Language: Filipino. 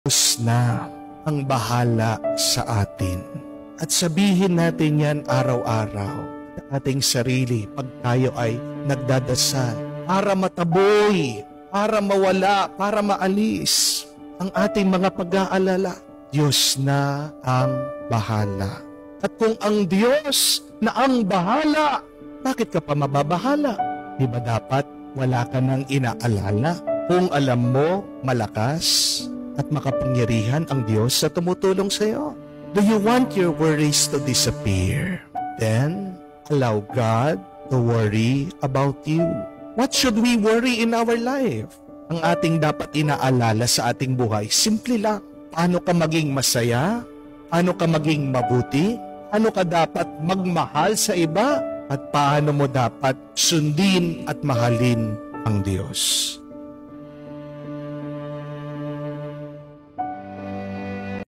Diyos na ang bahala sa atin. At sabihin natin yan araw-araw sa ating sarili pag tayo ay nagdadasal para mataboy, para mawala, para maalis ang ating mga pag-aalala. Diyos na ang bahala. At kung ang Diyos na ang bahala, bakit ka pa mababahala? Di ba dapat wala ka nang inaalala kung alam mo malakas at makapangyarihan ang Diyos na tumutulong sa iyo? Do you want your worries to disappear? Then, allow God to worry about you. What should we worry in our life? Ang ating dapat inaalala sa ating buhay, simple lang. Paano ka maging masaya? Paano ka maging mabuti? Paano ka dapat magmahal sa iba? At paano mo dapat sundin at mahalin ang Diyos?